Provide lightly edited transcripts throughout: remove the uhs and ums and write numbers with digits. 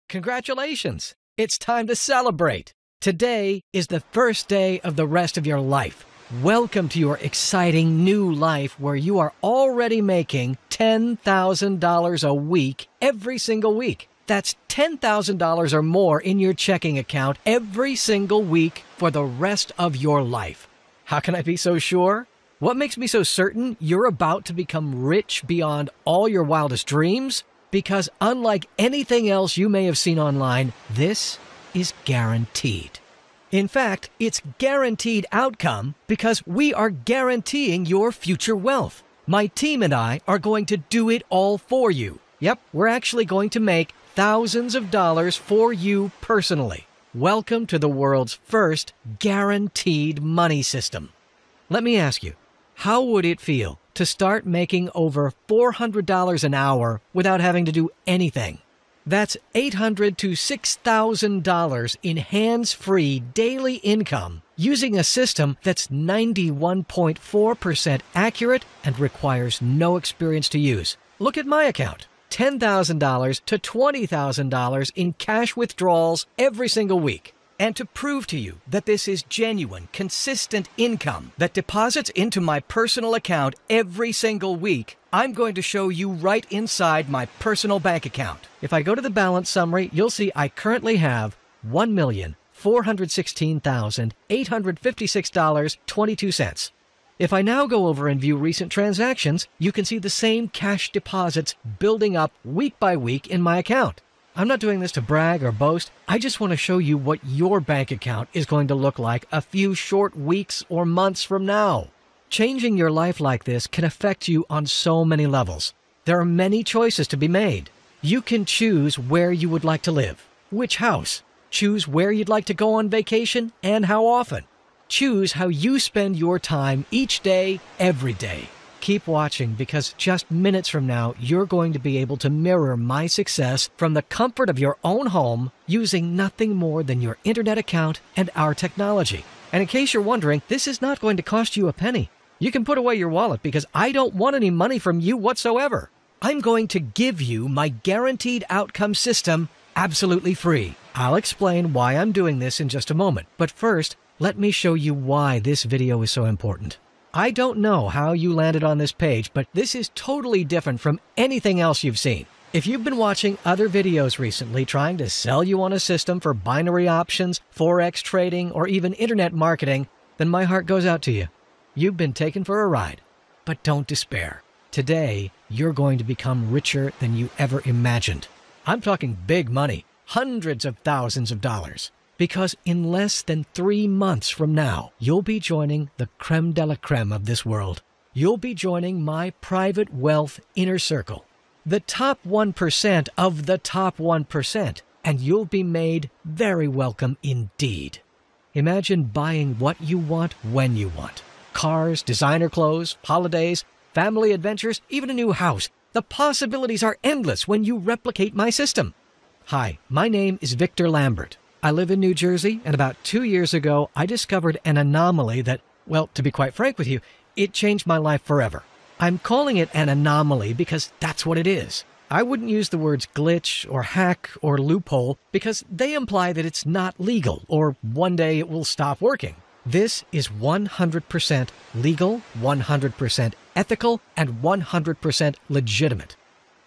Congratulations! It's time to celebrate! Today is the first day of the rest of your life. Welcome to your exciting new life where you are already making $10,000 a week every single week. That's $10,000 or more in your checking account every single week for the rest of your life. How can I be so sure? What makes me so certain you're about to become rich beyond all your wildest dreams? Because unlike anything else you may have seen online, this is guaranteed. In fact, it's guaranteed outcome because we are guaranteeing your future wealth. My team and I are going to do it all for you. Yep, we're actually going to make thousands of dollars for you personally. Welcome to the world's first guaranteed money system. Let me ask you, how would it feel to start making over $400 an hour without having to do anything? That's $800 to $6,000 in hands-free daily income using a system that's 91.4% accurate and requires no experience to use. Look at my account. $10,000 to $20,000 in cash withdrawals every single week. And to prove to you that this is genuine, consistent income that deposits into my personal account every single week, I'm going to show you right inside my personal bank account. If I go to the balance summary, you'll see I currently have $1,416,856.22. If I now go over and view recent transactions, you can see the same cash deposits building up week by week in my account. I'm not doing this to brag or boast. I just want to show you what your bank account is going to look like a few short weeks or months from now. Changing your life like this can affect you on so many levels. There are many choices to be made. You can choose where you would like to live, which house, choose where you'd like to go on vacation and how often. Choose how you spend your time each day, every day. Keep watching because just minutes from now, you're going to be able to mirror my success from the comfort of your own home using nothing more than your internet account and our technology. And in case you're wondering, this is not going to cost you a penny. You can put away your wallet because I don't want any money from you whatsoever. I'm going to give you my guaranteed outcome system absolutely free. I'll explain why I'm doing this in just a moment. But first, let me show you why this video is so important. I don't know how you landed on this page, but this is totally different from anything else you've seen. If you've been watching other videos recently trying to sell you on a system for binary options, forex trading, or even internet marketing, then my heart goes out to you. You've been taken for a ride. But don't despair. Today, you're going to become richer than you ever imagined. I'm talking big money, hundreds of thousands of dollars. Because in less than 3 months from now, you'll be joining the creme de la creme of this world. You'll be joining my private wealth inner circle, the top 1% of the top 1%, and you'll be made very welcome indeed. Imagine buying what you want when you want. Cars, designer clothes, holidays, family adventures, even a new house. The possibilities are endless when you replicate my system. Hi, my name is Victor Lambert. I live in New Jersey, and about 2 years ago, I discovered an anomaly that, well, to be quite frank with you, it changed my life forever. I'm calling it an anomaly because that's what it is. I wouldn't use the words glitch or hack or loophole because they imply that it's not legal or one day it will stop working. This is 100% legal, 100% ethical, and 100% legitimate.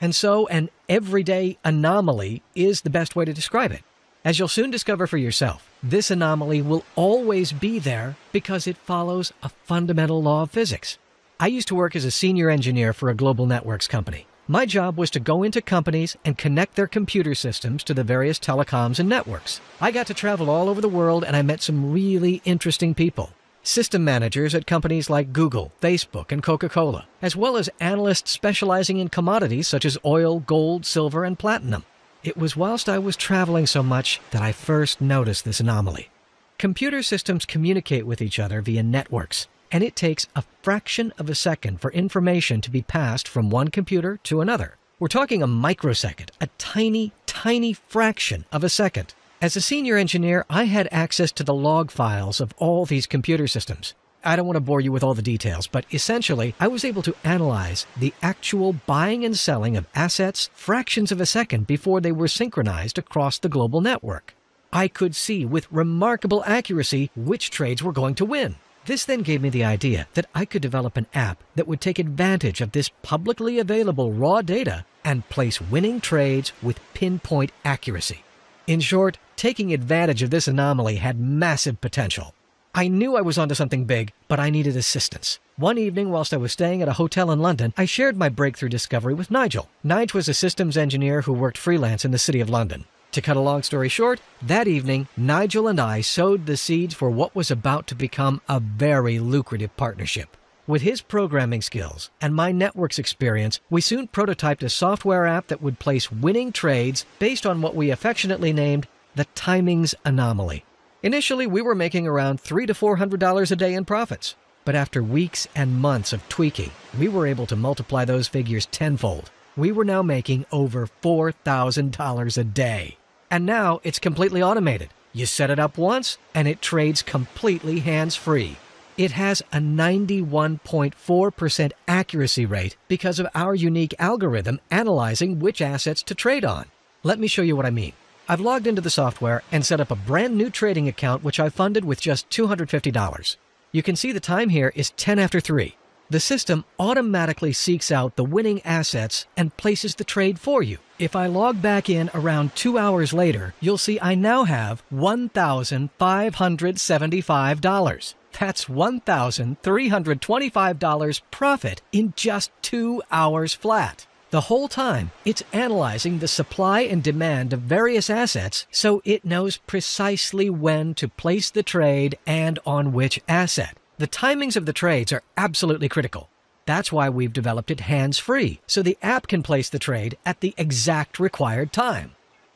And so an everyday anomaly is the best way to describe it. As you'll soon discover for yourself, this anomaly will always be there because it follows a fundamental law of physics. I used to work as a senior engineer for a global networks company. My job was to go into companies and connect their computer systems to the various telecoms and networks. I got to travel all over the world and I met some really interesting people. System managers at companies like Google, Facebook, and Coca-Cola, as well as analysts specializing in commodities such as oil, gold, silver, and platinum. It was whilst I was traveling so much that I first noticed this anomaly. Computer systems communicate with each other via networks, and it takes a fraction of a second for information to be passed from one computer to another. We're talking a microsecond, a tiny, tiny fraction of a second. As a senior engineer, I had access to the log files of all these computer systems. I don't want to bore you with all the details, but essentially, I was able to analyze the actual buying and selling of assets fractions of a second before they were synchronized across the global network. I could see with remarkable accuracy which trades were going to win. This then gave me the idea that I could develop an app that would take advantage of this publicly available raw data and place winning trades with pinpoint accuracy. In short, taking advantage of this anomaly had massive potential. I knew I was onto something big, but I needed assistance. One evening, whilst I was staying at a hotel in London, I shared my breakthrough discovery with Nigel. Nigel was a systems engineer who worked freelance in the City of London. To cut a long story short, that evening, Nigel and I sowed the seeds for what was about to become a very lucrative partnership. With his programming skills and my networks experience, we soon prototyped a software app that would place winning trades based on what we affectionately named the timings anomaly. Initially, we were making around $300 to $400 a day in profits. But after weeks and months of tweaking, we were able to multiply those figures tenfold. We were now making over $4,000 a day. And now it's completely automated. You set it up once, and it trades completely hands-free. It has a 91.4% accuracy rate because of our unique algorithm analyzing which assets to trade on. Let me show you what I mean. I've logged into the software and set up a brand new trading account which I funded with just $250. You can see the time here is 10 after 3. The system automatically seeks out the winning assets and places the trade for you. If I log back in around 2 hours later, you'll see I now have $1,575. That's $1,325 profit in just 2 hours flat. The whole time, it's analyzing the supply and demand of various assets so it knows precisely when to place the trade and on which asset. The timings of the trades are absolutely critical. That's why we've developed it hands-free, so the app can place the trade at the exact required time.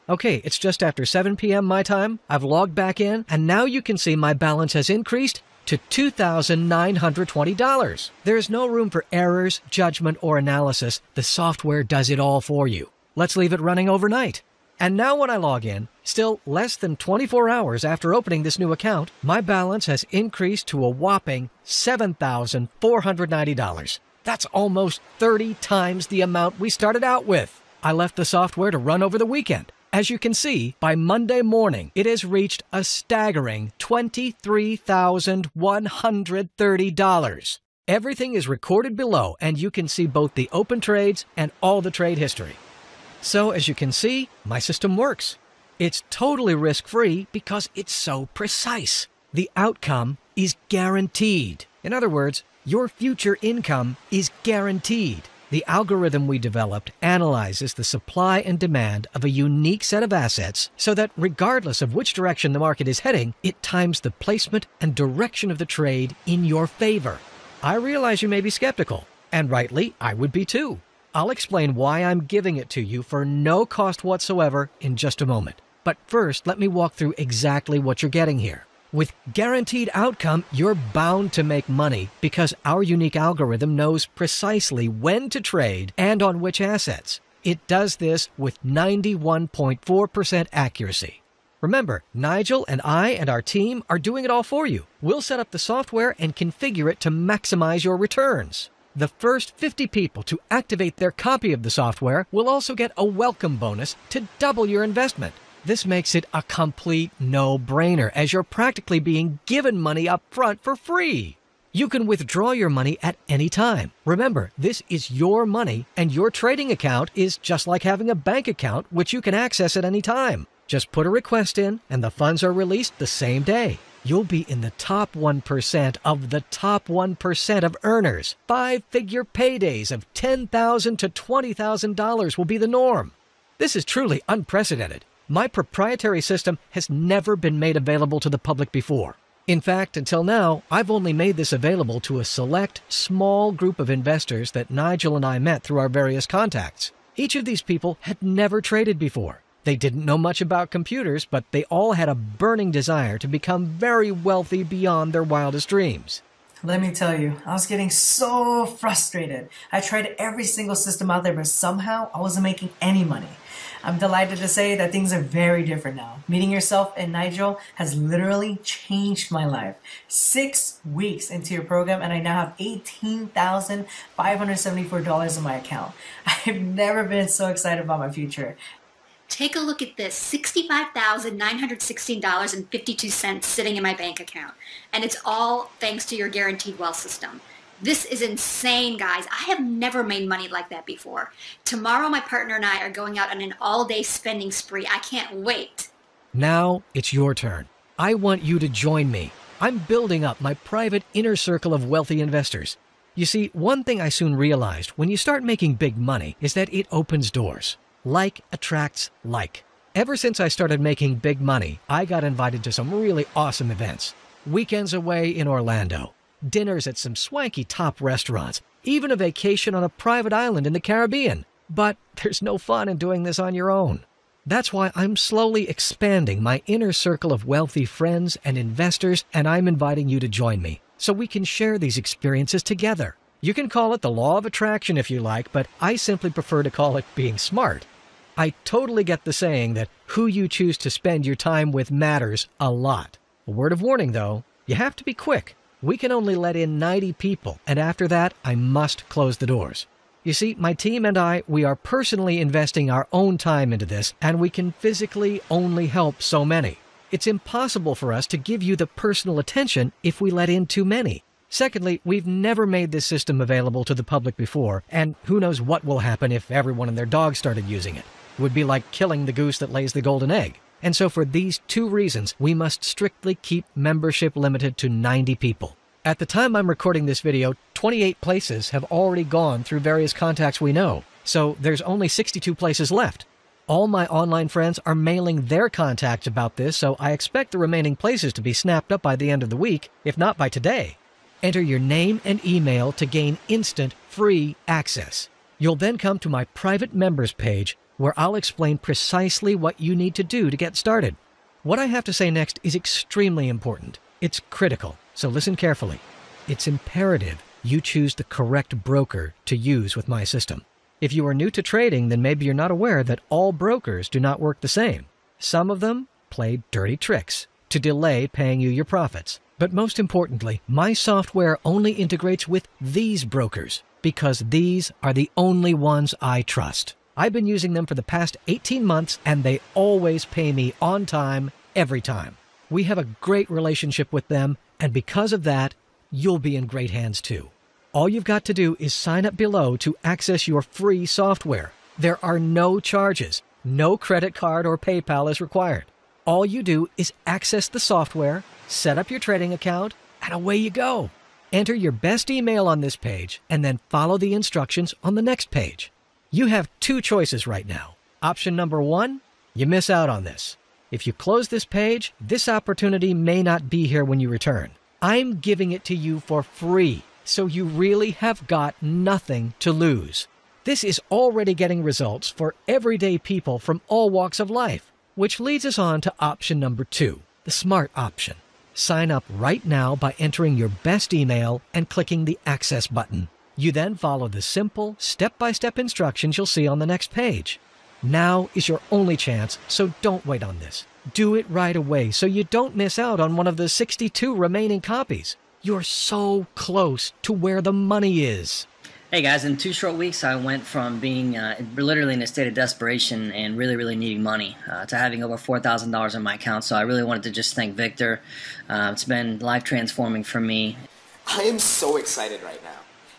Okay, it's just after 7 p.m. my time. I've logged back in, and now you can see my balance has increased to $2,920. There's no room for errors, judgment, or analysis. The software does it all for you. Let's leave it running overnight. And now when I log in, still less than 24 hours after opening this new account, my balance has increased to a whopping $7,490. That's almost 30 times the amount we started out with. I left the software to run over the weekend. As you can see, by Monday morning, it has reached a staggering $23,130. Everything is recorded below, and you can see both the open trades and all the trade history. So, as you can see, my system works. It's totally risk-free because it's so precise. The outcome is guaranteed. In other words, your future income is guaranteed. The algorithm we developed analyzes the supply and demand of a unique set of assets so that regardless of which direction the market is heading, it times the placement and direction of the trade in your favor. I realize you may be skeptical, and rightly, I would be too. I'll explain why I'm giving it to you for no cost whatsoever in just a moment. But first, let me walk through exactly what you're getting here. With guaranteed outcome, you're bound to make money because our unique algorithm knows precisely when to trade and on which assets. It does this with 91.4% accuracy. Remember, Nigel and I and our team are doing it all for you. We'll set up the software and configure it to maximize your returns. The first 50 people to activate their copy of the software will also get a welcome bonus to double your investment. This makes it a complete no-brainer, as you're practically being given money up front for free. You can withdraw your money at any time. Remember, this is your money, and your trading account is just like having a bank account, which you can access at any time. Just put a request in, and the funds are released the same day. You'll be in the top 1% of the top 1% of earners. 5-figure paydays of $10,000 to $20,000 will be the norm. This is truly unprecedented. My proprietary system has never been made available to the public before. In fact, until now, I've only made this available to a select, small group of investors that Nigel and I met through our various contacts. Each of these people had never traded before. They didn't know much about computers, but they all had a burning desire to become very wealthy beyond their wildest dreams. Let me tell you, I was getting so frustrated. I tried every single system out there, but somehow I wasn't making any money. I'm delighted to say that things are very different now. Meeting yourself and Nigel has literally changed my life. 6 weeks into your program and I now have $18,574 in my account. I've never been so excited about my future. Take a look at this, $65,916.52 sitting in my bank account. And it's all thanks to your guaranteed wealth system. This is insane, guys. I have never made money like that before. Tomorrow, my partner and I are going out on an all-day spending spree. I can't wait. Now it's your turn. I want you to join me. I'm building up my private inner circle of wealthy investors. You see, one thing I soon realized when you start making big money is that it opens doors. Like attracts like. Ever since I started making big money, I got invited to some really awesome events. Weekends away in Orlando, dinners at some swanky top restaurants, even a vacation on a private island in the Caribbean. But there's no fun in doing this on your own. That's why I'm slowly expanding my inner circle of wealthy friends and investors, and I'm inviting you to join me so we can share these experiences together. You can call it the law of attraction if you like, but I simply prefer to call it being smart. I totally get the saying that who you choose to spend your time with matters a lot. A word of warning, though, you have to be quick. We can only let in 90 people, and after that, I must close the doors. You see, my team and I, we are personally investing our own time into this, and we can physically only help so many. It's impossible for us to give you the personal attention if we let in too many. Secondly, we've never made this system available to the public before, and who knows what will happen if everyone and their dog started using it. It would be like killing the goose that lays the golden egg. And so for these two reasons, we must strictly keep membership limited to 90 people. At the time I'm recording this video, 28 places have already gone through various contacts we know, so there's only 62 places left. All my online friends are mailing their contacts about this, so I expect the remaining places to be snapped up by the end of the week, if not by today. Enter your name and email to gain instant free access. You'll then come to my private members page, where I'll explain precisely what you need to do to get started. What I have to say next is extremely important. It's critical, so listen carefully. It's imperative you choose the correct broker to use with my system. If you are new to trading, then maybe you're not aware that all brokers do not work the same. Some of them play dirty tricks to delay paying you your profits. But most importantly, my software only integrates with these brokers because these are the only ones I trust. I've been using them for the past 18 months, and they always pay me on time, every time. We have a great relationship with them, and because of that, you'll be in great hands too. All you've got to do is sign up below to access your free software. There are no charges. No credit card or PayPal is required. All you do is access the software, set up your trading account, and away you go. Enter your best email on this page, and then follow the instructions on the next page. You have two choices right now. Option number one, you miss out on this. If you close this page, this opportunity may not be here when you return. I'm giving it to you for free, so you really have got nothing to lose. This is already getting results for everyday people from all walks of life, which leads us on to option number two, the smart option. Sign up right now by entering your best email and clicking the Access button. You then follow the simple, step-by-step instructions you'll see on the next page. Now is your only chance, so don't wait on this. Do it right away so you don't miss out on one of the 62 remaining copies. You're so close to where the money is. Hey guys, in 2 short weeks I went from being literally in a state of desperation and really needing money to having over $4,000 in my account. So I really wanted to just thank Victor. It's been life transforming for me. I am so excited right now.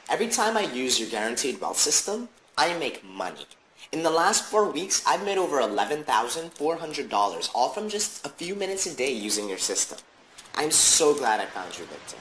Every time I use your guaranteed wealth system, I make money. In the last 4 weeks, I've made over $11,400, all from just a few minutes a day using your system. I'm so glad I found you, Victor.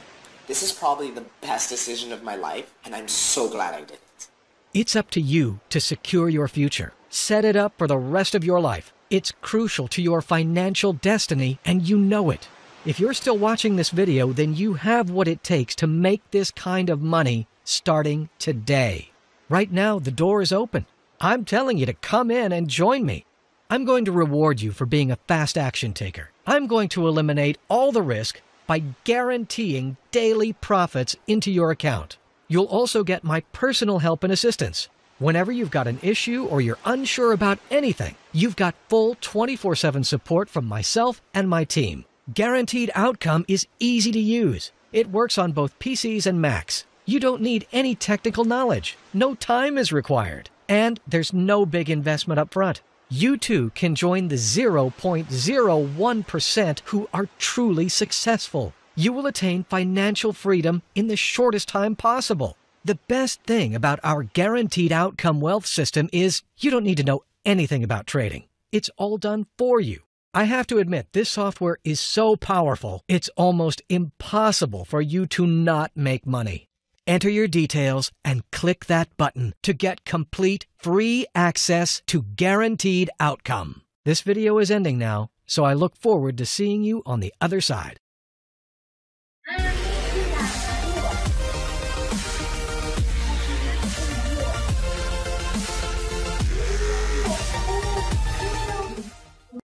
This is probably the best decision of my life, and I'm so glad I did it. It's up to you to secure your future. Set it up for the rest of your life. It's crucial to your financial destiny, and you know it. If you're still watching this video, then you have what it takes to make this kind of money starting today. Right now, the door is open. I'm telling you to come in and join me. I'm going to reward you for being a fast action taker. I'm going to eliminate all the risk, by guaranteeing daily profits into your account. You'll also get my personal help and assistance. Whenever you've got an issue or you're unsure about anything, you've got full 24/7 support from myself and my team. Guaranteed Outcome is easy to use. It works on both PCs and Macs. You don't need any technical knowledge. No time is required. And there's no big investment up front. You too can join the 0.01% who are truly successful. You will attain financial freedom in the shortest time possible. The best thing about our Guaranteed Outcome wealth system is you don't need to know anything about trading. It's all done for you. I have to admit, this software is so powerful, it's almost impossible for you to not make money. Enter your details and click that button to get complete free access to Guaranteed Outcome. This video is ending now, so I look forward to seeing you on the other side.